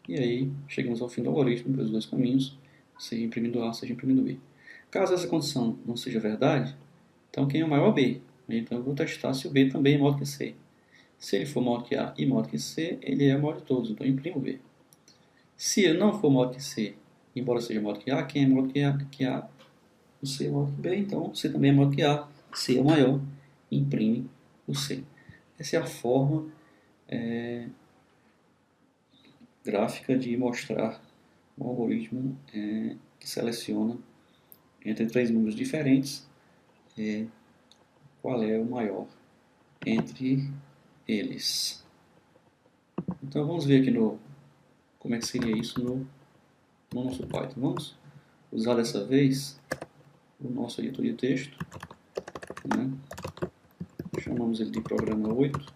E aí, chegamos ao fim do algoritmo pelos 2 caminhos, seja imprimindo A, seja imprimindo B. Caso essa condição não seja verdade, então quem é o maior é B. Então eu vou testar se o B também é maior do que C. Se ele for maior do que A e maior do que C, ele é o maior de todos, então eu imprimo B. Se ele não for maior do que C, embora seja maior do que A, quem é maior do que A? O C é maior do que B, então C também é maior do que A, C é o maior, imprime o C. Essa é a forma gráfica de mostrar um algoritmo que seleciona entre 3 números diferentes qual é o maior entre eles. Então vamos ver aqui como é que seria isso no nosso Python. Vamos usar dessa vez o nosso editor de texto, né? Chamamos ele de programa 8,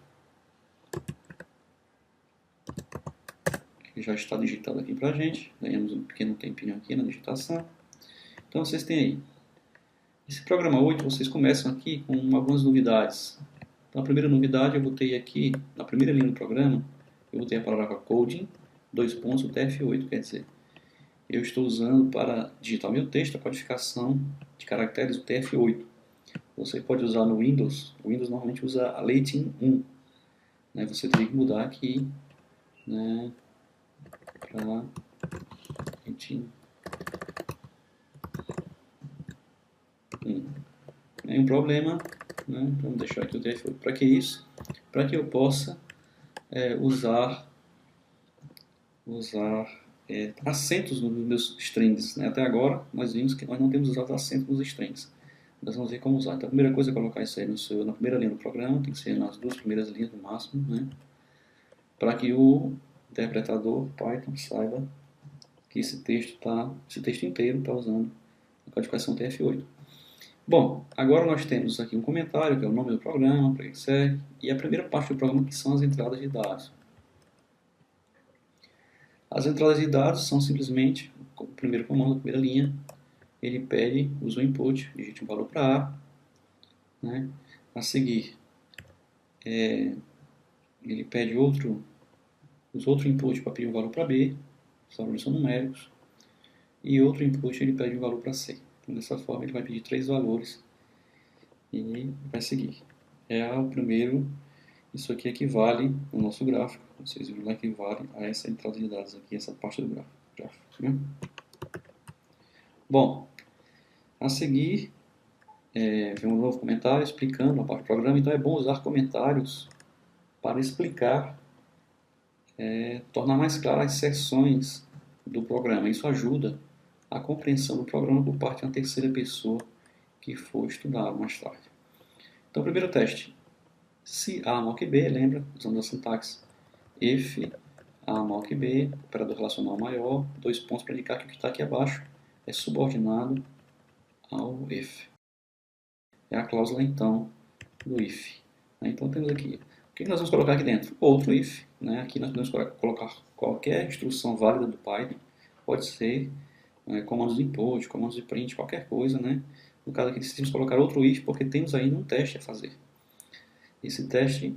que já está digitado aqui para a gente. Ganhamos um pequeno tempinho aqui na digitação. Então vocês têm aí. Esse programa 8, vocês começam aqui com algumas novidades. Então a primeira novidade eu botei aqui, na primeira linha do programa, eu botei a palavra coding, o TF8, quer dizer, eu estou usando para digitar o meu texto a codificação de caracteres do TF8. Você pode usar no Windows, o Windows normalmente usa a Latin 1, né? Você teria que mudar aqui, né, para Latin 1. Nenhum problema, né? Vamos deixar aqui o TF8. Para que isso? Para que eu possa usar acentos nos meus strings, né? Até agora nós vimos que nós não temos usado acentos nos strings. Nós vamos ver como usar. Então a primeira coisa é colocar isso aí na primeira linha do programa, tem que ser nas 2 primeiras linhas no máximo, né? Para que o interpretador Python saiba que esse texto inteiro está usando a codificação TF8. Bom, agora nós temos aqui um comentário, que é o nome do programa, para que serve, e a primeira parte do programa, que são as entradas de dados. As entradas de dados são simplesmente o primeiro comando, a primeira linha. Ele pede, usa o input, digite um valor para A, né? A seguir, ele pede os outros inputs para pedir um valor para B, os valores são numéricos, e outro input ele pede um valor para C. Então, dessa forma, ele vai pedir 3 valores e vai seguir. O primeiro, isso aqui equivale, no nosso gráfico, vocês viram lá, equivale a essa entrada de dados aqui, essa parte do gráfico, né? Bom, a seguir, vem um novo comentário explicando a parte do programa. Então é bom usar comentários para explicar, tornar mais claras as seções do programa. Isso ajuda a compreensão do programa por parte de uma terceira pessoa que for estudar mais tarde. Então, primeiro teste. Se A maior que B, lembra, usando a sintaxe if A maior que B, operador relacional maior, 2 pontos para indicar que o que está aqui abaixo é subordinado ao if. É a cláusula, então, do if. Então, temos aqui. O que nós vamos colocar aqui dentro? Outro if. Aqui nós podemos colocar qualquer instrução válida do Python. Pode ser comandos de input, comandos de print, qualquer coisa. No caso aqui, decidimos colocar outro if porque temos ainda um teste a fazer. Esse teste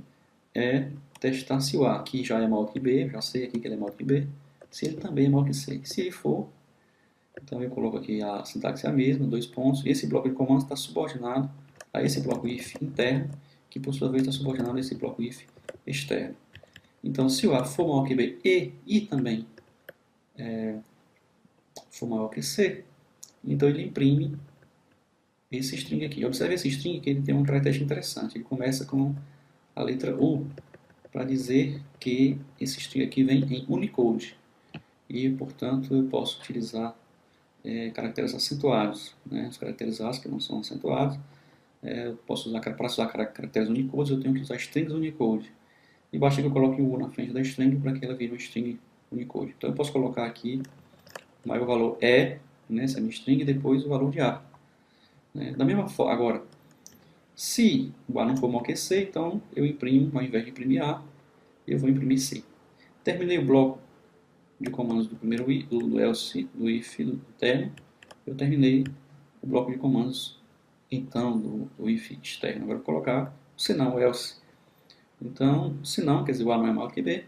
é testar se o A aqui já é maior que B, já sei aqui que ele é maior que B, se ele também é maior que C. Se ele for, então eu coloco aqui a sintaxe é a mesma, 2 pontos, e esse bloco de comandos está subordinado a esse bloco if interno, que por sua vez está subordinado a esse bloco if externo. Então, se o A for maior que B e também for maior que C, então ele imprime esse string aqui. Observe esse string que ele tem uma característica interessante. Ele começa com a letra U, para dizer que esse string aqui vem em Unicode. E, portanto, eu posso utilizar caracteres acentuados. Os caracteres ASCII não são acentuados. Eu posso usar, para usar caracteres Unicode, eu tenho que usar strings Unicode. E basta que eu coloque o U na frente da string para que ela vire uma string Unicode. Então eu posso colocar aqui o maior valor E, essa é a minha string, e depois o valor de A. Da mesma forma, agora, se o A não for maior que C, então eu imprimo, ao invés de imprimir A, eu vou imprimir C. Terminei o bloco de comandos do primeiro do else, do if, do interno. Eu terminei o bloco de comandos, então, do if externo. Agora vou colocar o senão, o else. Então, se não, quer dizer, o A não é maior que B,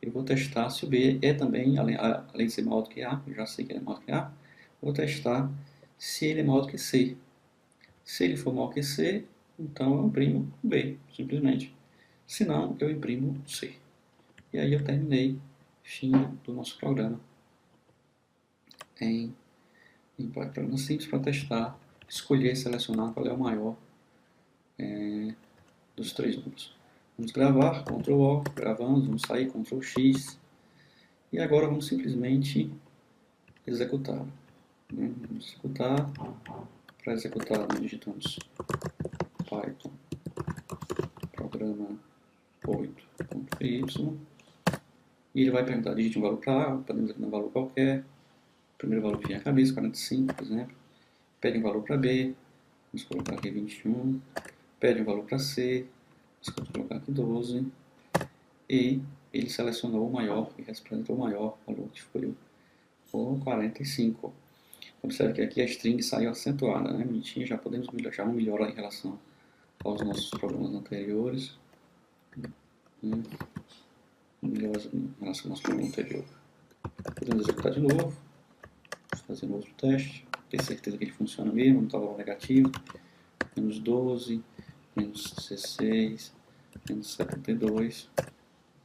eu vou testar se o B é também, além de ser maior do que A, eu já sei que ele é maior do que A, vou testar se ele é maior do que C. Se ele for maior que C, então eu imprimo o B, simplesmente. Se não, eu imprimo o C. E aí eu terminei, fim do nosso programa em programa simples para testar, escolher e selecionar qual é o maior dos 3 números. Vamos gravar, Ctrl O, gravamos, vamos sair, Ctrl X, e agora vamos simplesmente executar. Vamos executar, para executar nós digitamos Python, programa 8.py, e ele vai perguntar, digite um valor para A, podemos dar um valor qualquer, o primeiro valor que vem à cabeça, 45, por exemplo, pede um valor para B, vamos colocar aqui 21, pede um valor para C, vamos colocar aqui 12, e ele selecionou o maior, e representou o maior valor que foi o 45. Observe que aqui a string saiu acentuada, bonitinha, já podemos melhorar em relação aos nossos programas anteriores. Melhorar em relação ao nosso programa anterior. Podemos executar de novo, fazer um outro teste, ter certeza que ele funciona mesmo, não está valor negativo. Menos 12, menos 16, menos 72,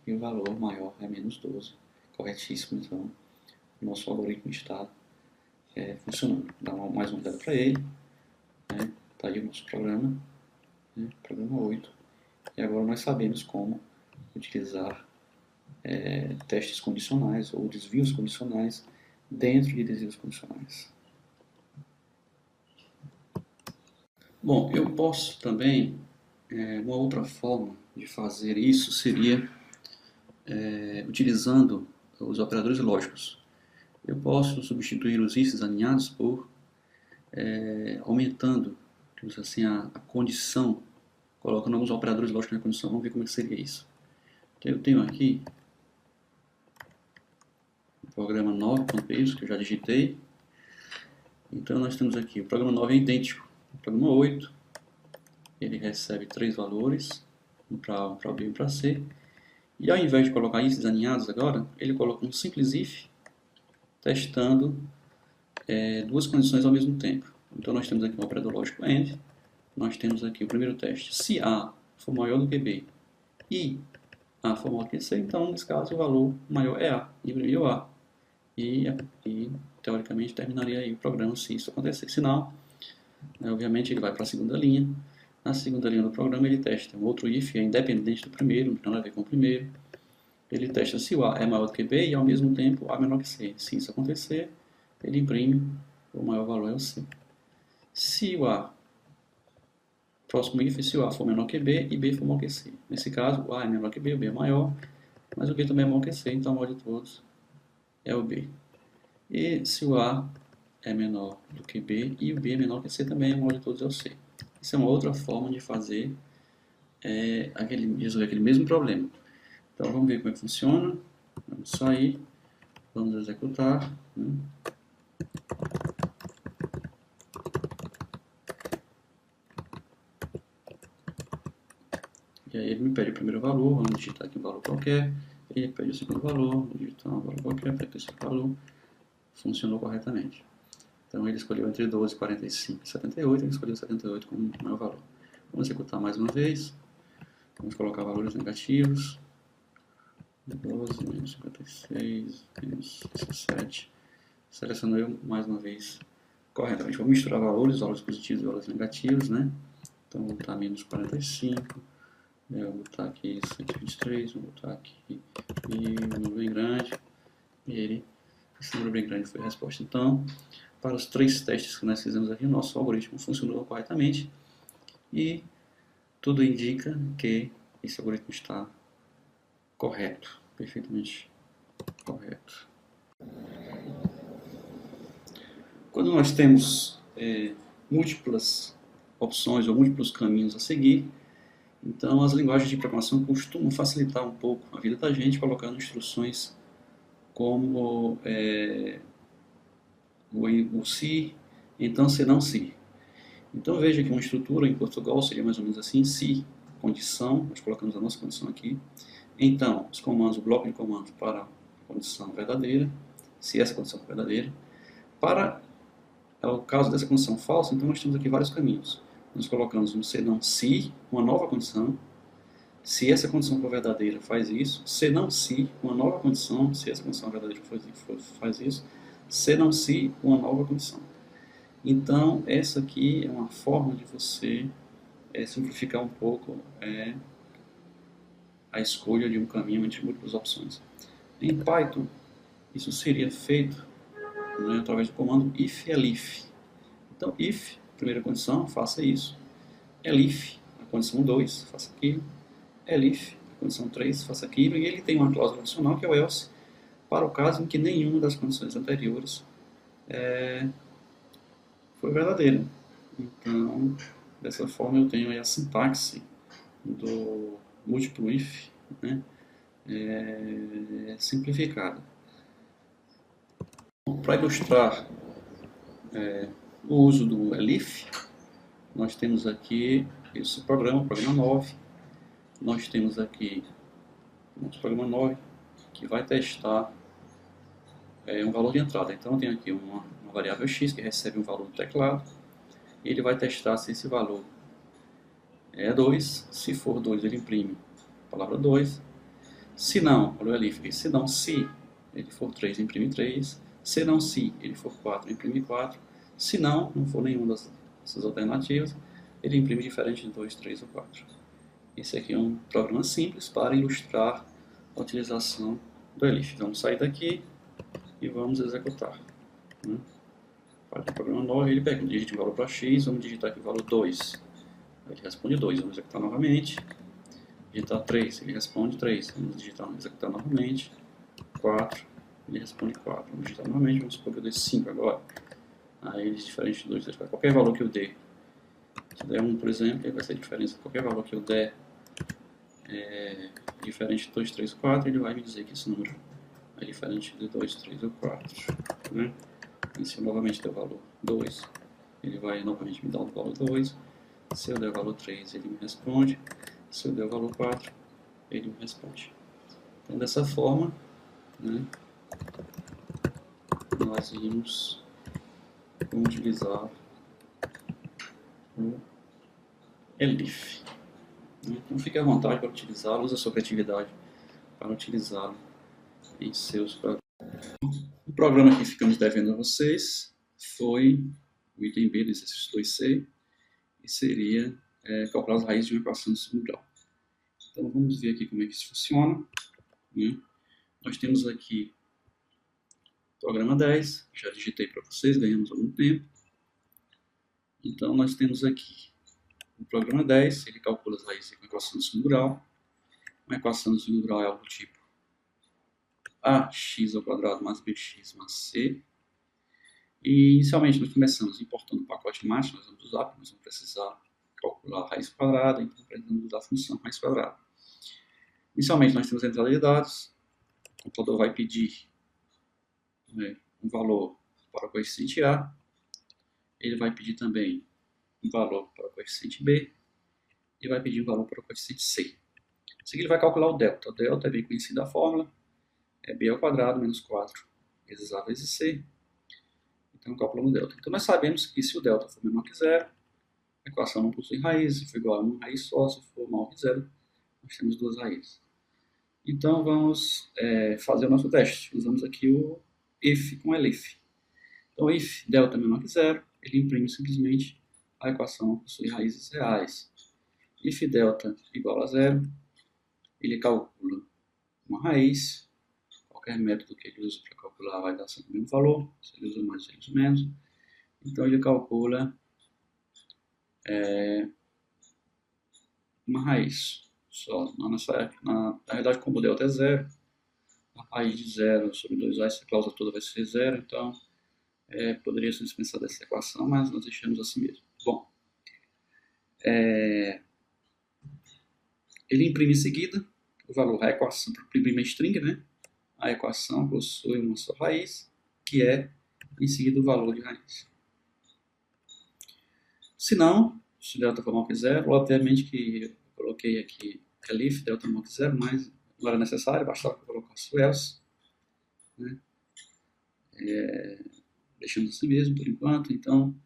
e o valor maior é menos 12. Corretíssimo, então, o nosso algoritmo está funcionando. Dá mais uma olhada para ele. Está aí o nosso programa, programa 8. E agora nós sabemos como utilizar testes condicionais ou desvios condicionais dentro de desvios condicionais. Bom, eu posso também, uma outra forma de fazer isso seria utilizando os operadores lógicos. Eu posso substituir os ifs alinhados por aumentando, digamos assim, a condição, colocando alguns operadores lógicos na condição. Vamos ver como é que seria isso. Então, eu tenho aqui o programa 9.py, que eu já digitei. Então nós temos aqui, o programa 9 é idêntico ao programa 8. Ele recebe 3 valores, um para B e um para C. E ao invés de colocar ifs alinhados agora, ele coloca um simples if, testando 2 condições ao mesmo tempo. Então nós temos aqui um operador lógico AND, nós temos aqui o primeiro teste, se A for maior do que B e A for maior que C, então nesse caso o valor maior é A, imprimiu A. E teoricamente terminaria aí o programa se isso acontecer. Se não, obviamente ele vai para a segunda linha. Na segunda linha do programa ele testa um outro if, é independente do primeiro, não tem nada a ver com o primeiro. Ele testa se o A é maior do que B e ao mesmo tempo A menor que C. Se isso acontecer, ele imprime o maior valor é o C. Se o A, próximo if, se o A for menor que B e B for maior que C. Nesse caso, o A é menor que B, o B é maior. mas o B também é maior que C, então o maior de todos é o B. E se o A é menor do que B e o B é menor que C, também o maior de todos é o C. Isso é uma outra forma de fazer resolver aquele mesmo problema. Então vamos ver como é que funciona. Vamos sair, vamos executar. Né? E aí ele me pede o primeiro valor, vamos digitar aqui um valor qualquer. Ele pede o segundo valor, vamos digitar um valor qualquer para que esse valor funcionou corretamente. Então ele escolheu entre 12, 45 e 78, ele escolheu 78 como o maior valor. Vamos executar mais uma vez. Vamos colocar valores negativos. 12, menos 56, menos 17. Seleciono eu mais uma vez corretamente. Vou misturar valores positivos e valores negativos, né? Então vou botar menos 45. Eu vou botar aqui 123, vou botar aqui um número bem grande. E esse número bem grande foi a resposta. Então, para os 3 testes que nós fizemos aqui, o nosso algoritmo funcionou corretamente. E tudo indica que esse algoritmo está correto, perfeitamente correto. Quando nós temos múltiplas opções ou múltiplos caminhos a seguir, então as linguagens de programação costumam facilitar um pouco a vida da gente, colocando instruções como o se, então se não se. Então veja que uma estrutura em Portugal seria mais ou menos assim: se, condição, nós colocamos a nossa condição aqui. Então, os comandos, o bloco de comandos para a condição verdadeira, se essa condição for verdadeira. Para o caso dessa condição falsa, então nós temos aqui vários caminhos. Nós colocamos um senão se, uma nova condição. Se essa condição for verdadeira, faz isso. Senão se, uma nova condição. Se essa condição verdadeira faz isso. Senão se, uma nova condição. Então, essa aqui é uma forma de você simplificar um pouco a escolha de um caminho entre múltiplas opções. Em Python, isso seria feito através do comando if-elif. Então, if, primeira condição, faça isso. Elif, a condição 2, faça aquilo. Elif, a condição 3, faça aquilo. E ele tem uma cláusula adicional, que é o else, para o caso em que nenhuma das condições anteriores foi verdadeira. Então, dessa forma eu tenho aí a sintaxe do múltiplo if, né, simplificada. Para ilustrar o uso do elif, nós temos aqui esse programa, o programa 9. Nós temos aqui o nosso programa 9, que vai testar um valor de entrada. Então eu tenho aqui uma variável x que recebe um valor do teclado. E ele vai testar se esse valor é 2. Se for 2, ele imprime a palavra 2. Se não, olha o elif, se não, se ele for 3, imprime 3. Se não, se ele for 4, imprime 4. Se não for nenhuma dessas alternativas, ele imprime diferente de 2, 3 ou 4. Esse aqui é um programa simples para ilustrar a utilização do elif. Vamos sair daqui e vamos executar. Para o programa 9, ele pega, digita o valor para x, vamos digitar aqui o valor 2. Ele responde 2, vamos executar novamente. Digitar 3, ele responde 3. Vamos executar novamente. 4, ele responde 4. Vamos digitar novamente, vamos supor que eu dê 5 agora. Aí ele é diferente de 2, ele faz qualquer valor que eu dê. Se der 1, por exemplo, ele vai ser diferença. Qualquer valor que eu der diferente de 2, 3, 4, ele vai me dizer que esse número é diferente de 2, 3 ou 4. Né? E se eu novamente der o valor 2, ele vai novamente me dar o valor 2. Se eu der o valor 3, ele me responde. Se eu der o valor 4, ele me responde. Então, dessa forma, né, nós vamos utilizar o elif. Então, fique à vontade para utilizá-lo, use a sua criatividade para utilizá-lo em seus programas. O programa que ficamos devendo a vocês foi o item B do exercício 2C, e seria calcular as raízes de uma equação de segundo grau. Então vamos ver aqui como é que isso funciona. Né? Nós temos aqui o programa 10, já digitei para vocês, ganhamos algum tempo. Então nós temos aqui o programa 10, ele calcula as raízes de uma equação de segundo grau. Uma equação de segundo grau é algo do tipo ax² mais bx mais c. E inicialmente nós começamos importando o pacote máximo, nós vamos usar, porque nós vamos precisar calcular a raiz quadrada, então precisamos usar a função raiz quadrada. Inicialmente nós temos a entrada de dados, o computador vai pedir um valor para o coeficiente A, ele vai pedir também um valor para o coeficiente B e vai pedir um valor para o coeficiente C. Em seguida ele vai calcular o delta. O delta é bem conhecida a fórmula, é b² menos 4 vezes A vezes C. Então calculamos o delta. Então nós sabemos que se o delta for menor que zero, a equação não possui raiz, se for igual a uma raiz só, se for maior que zero, nós temos duas raízes. Então vamos fazer o nosso teste. Usamos aqui o if com elif. Então if delta é menor que zero, ele imprime simplesmente a equação não possui raízes reais. If delta igual a zero, ele calcula uma raiz. Qualquer método que ele usa para calcular vai dar sempre o mesmo valor. Se ele usa mais, se ele usa menos. Então ele calcula uma raiz só. Na realidade, como o delta é zero, a raiz de 0 sobre 2a, essa cláusula toda vai ser zero. Então poderia ser dispensada essa equação, mas nós deixamos assim mesmo. Bom, ele imprime em seguida o valor da equação, imprime a string, né? A equação possui uma só raiz, que é, em seguida, o valor de raiz. Se não, se delta for maior que zero, obviamente que eu coloquei aqui elif, delta maior que zero, mas não era necessário, bastava que eu colocasse o else. Né? Deixamos assim mesmo, por enquanto. Então,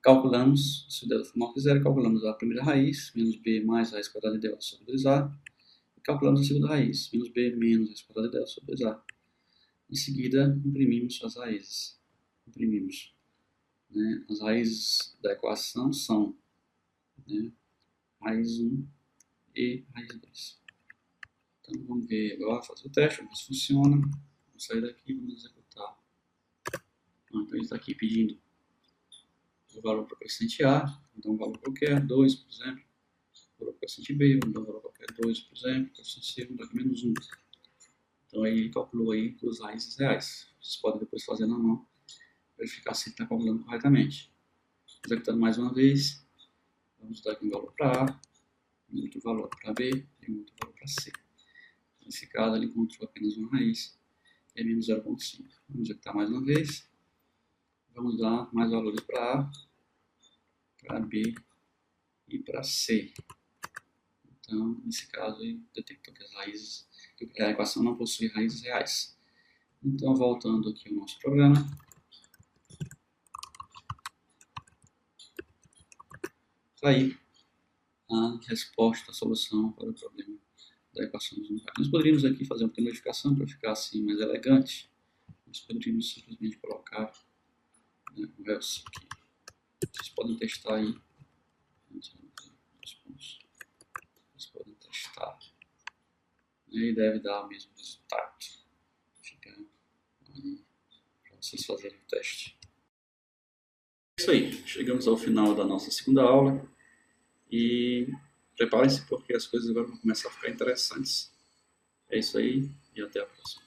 calculamos, se o delta for maior que zero, calculamos a primeira raiz, menos b mais a raiz quadrada de delta sobre 2a. Calculamos a segunda raiz, menos b menos a raiz quadrada de delta sobre 2a. Em seguida, imprimimos suas raízes. Imprimimos. Né? As raízes da equação são raiz 1 e raiz 2. Então, vamos ver agora, fazer o teste, vamos ver se funciona. Vamos sair daqui e vamos executar. Então, ele está aqui pedindo o valor para o coeficiente A. Então, um valor qualquer, 2, por exemplo. Para o coeficiente B, vamos dar um valor qualquer 2, por exemplo, coeficiente C, vamos dar aqui menos 1. Então aí ele calculou aí duas raízes reais. Vocês podem depois fazer na mão, verificar se ele está calculando corretamente. Executando mais uma vez, vamos dar aqui um valor para A, um outro valor para B e um outro valor para C. Nesse caso ele encontrou apenas uma raiz, que é menos 0,5. Vamos executar mais uma vez. Vamos dar mais valores para A, para B e para C. Então, nesse caso, ele detectou que a equação não possui raízes reais. Então, voltando aqui ao nosso programa, está aí a resposta, a solução para o problema da equação dos números. Nós poderíamos aqui fazer uma pequena modificação para ficar assim mais elegante. Nós poderíamos simplesmente colocar o else aqui. Vocês podem testar aí. Vocês podem testar. E deve dar o mesmo resultado. Fica aí para vocês fazerem o teste. É isso aí. Chegamos ao final da nossa segunda aula. E preparem-se porque as coisas agora vão começar a ficar interessantes. É isso aí e até a próxima.